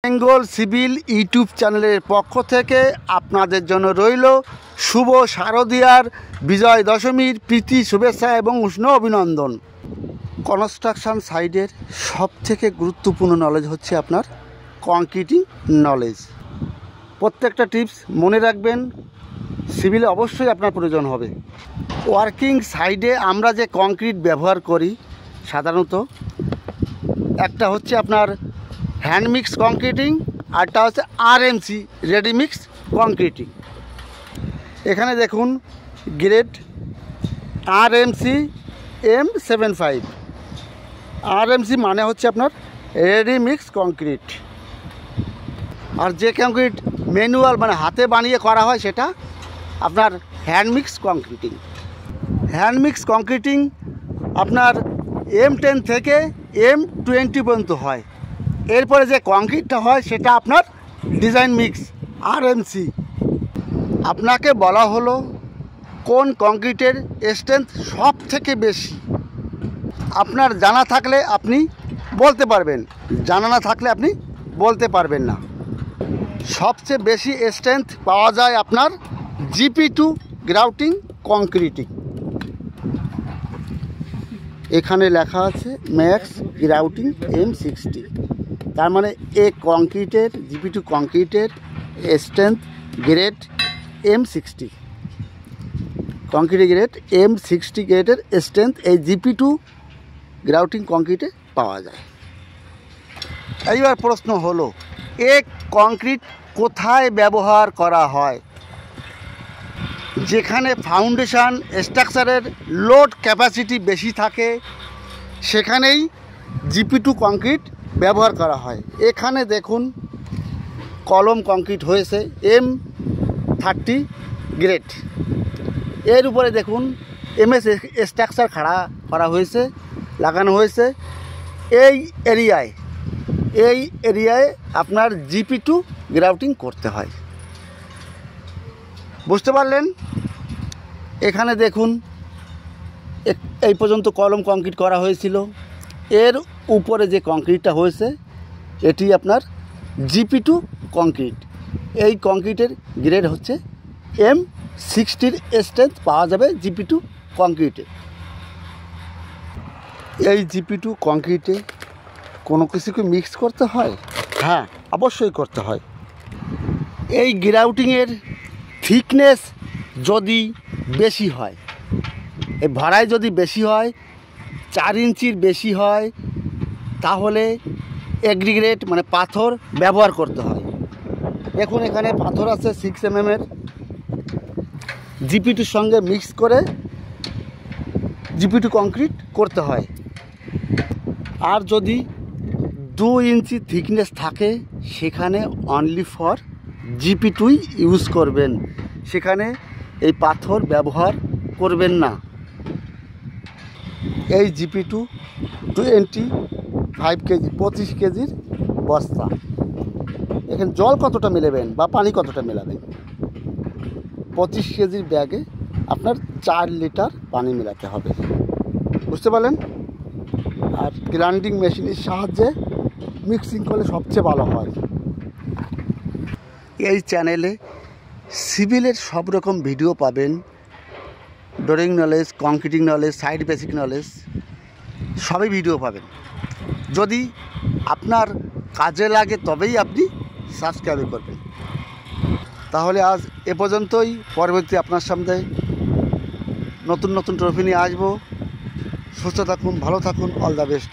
Bengal civil YouTube চ্যানেলের পক্ষ থেকে আপনাদের জন্য রইল শুভ শারদীয়ার বিজয় দশমীর প্রীতি শুভেচ্ছা এবং উষ্ণ অভিনন্দন। কনস্ট্রাকশন সাইডের সবথেকে গুরুত্বপূর্ণ নলেজ হচ্ছে আপনার কংক্রিটিং নলেজ। প্রত্যেকটা টিপস মনে রাখবেন, সিভিলে অবশ্যই আপনার প্রয়োজন হবে। ওয়ার্কিং সাইডে আমরা যে কংক্রিট ব্যবহার করি সাধারণত একটা হচ্ছে আপনার হ্যান্ড মিক্স কংক্রিটিং, আরটা হচ্ছে আরএমসি রেডি মিক্স কংক্রিটিং। এখানে দেখুন গ্রেড আরএমসি M75। আরএমসি মানে হচ্ছে আপনার রেডি মিক্স কংক্রিট, আর যে কংক্রিট ম্যানুয়াল মানে হাতে বানিয়ে করা হয় সেটা আপনার হ্যান্ড মিক্স কংক্রিটিং। হ্যান্ড মিক্স কংক্রিটিং আপনার M10 থেকে M20 পর্যন্ত হয়। এরপরে যে কংক্রিটটা হয় সেটা আপনার ডিজাইন মিক্স আরএমসি। আপনাকে বলা হলো কোন কংক্রিটের স্ট্রেংথ সব থেকে বেশি। আপনার জানা থাকলে আপনি বলতে পারবেন, জানা না থাকলে আপনি বলতে পারবেন না। সবচেয়ে বেশি স্ট্রেংথ পাওয়া যায় আপনার GP2 গ্রাউটিং কংক্রিটিং। এখানে লেখা আছে ম্যাক্স গ্রাউটিং M60, তার মানে এই কংক্রিটের GP2 কংক্রিটের স্ট্রেংথ গ্রেড M60। কংক্রিটের গ্রেড M60 গ্রেডের স্ট্রেংথ এই GP2 গ্রাউটিং কংক্রিটে পাওয়া যায়। এইবার প্রশ্ন হলো, এক কংক্রিট কোথায় ব্যবহার করা হয়? যেখানে ফাউন্ডেশন স্ট্রাকচারের লোড ক্যাপাসিটি বেশি থাকে সেখানেই GP2 কংক্রিট ব্যবহার করা হয়। এখানে দেখুন কলম কংক্রিট হয়েছে M30 গ্রেড, এর উপরে দেখুন MS স্ট্রাকচার খাড়া করা হয়েছে, লাগানো হয়েছে। এই এরিয়ায় আপনার GP2 গ্রাউটিং করতে হয়। বুঝতে পারলেন? এখানে দেখুন এই পর্যন্ত কলম কংক্রিট করা হয়েছিল, এর উপরে যে কংক্রিটটা হয়েছে এটি আপনার GP2 কংক্রিট। এই কংক্রিটের গ্রেড হচ্ছে M60 স্ট্রেংথ পাওয়া যাবে GP2 কংক্রিটে। এই GP2 কংক্রিটে কোনো কিছুকে মিক্স করতে হয়? হ্যাঁ, অবশ্যই করতে হয়। এই গ্রাউটিংয়ের থিকনেস যদি বেশি হয়, এই ভাড়ায় যদি বেশি হয়, 4 ইঞ্চির বেশি হয়, তাহলে এগ্রিগেট মানে পাথর ব্যবহার করতে হয়। দেখুন এখানে পাথর আছে 6 mm এর, GP2 সঙ্গে মিক্স করে GP2 কংক্রিট করতে হয়। আর যদি 2 ইঞ্চি থিকনেস থাকে সেখানে অনলি ফর GP2 ইউজ করবেন, সেখানে এই পাথর ব্যবহার করবেন না। এই GP2 25 কেজি 25 কেজির বস্তা। এখানে জল কতটা মেলাবেন বা পানি কতটা মেলাবেন? 25 কেজির ব্যাগে আপনার 4 লিটার পানি মেলাতে হবে। বুঝতে পারলেন? আর গ্রাইন্ডিং মেশিনের সাহায্যে মিক্সিং করলে সবচেয়ে ভালো হয়। এই চ্যানেলে সিভিলের সব রকম ভিডিও পাবেন, drawing knowledge, concreting knowledge, site basic knowledge সবই ভিডিও পাবেন। যদি আপনার কাজে লাগে তবেই আপনি সাবস্ক্রাইব করবেন। তাহলে আজ এ পর্যন্তই, পরবর্তী আপনার সামনে নতুন নতুন ট্রফি নিয়ে আসবো। সুস্থ থাকুন, ভালো থাকুন, অল দ্য বেস্ট।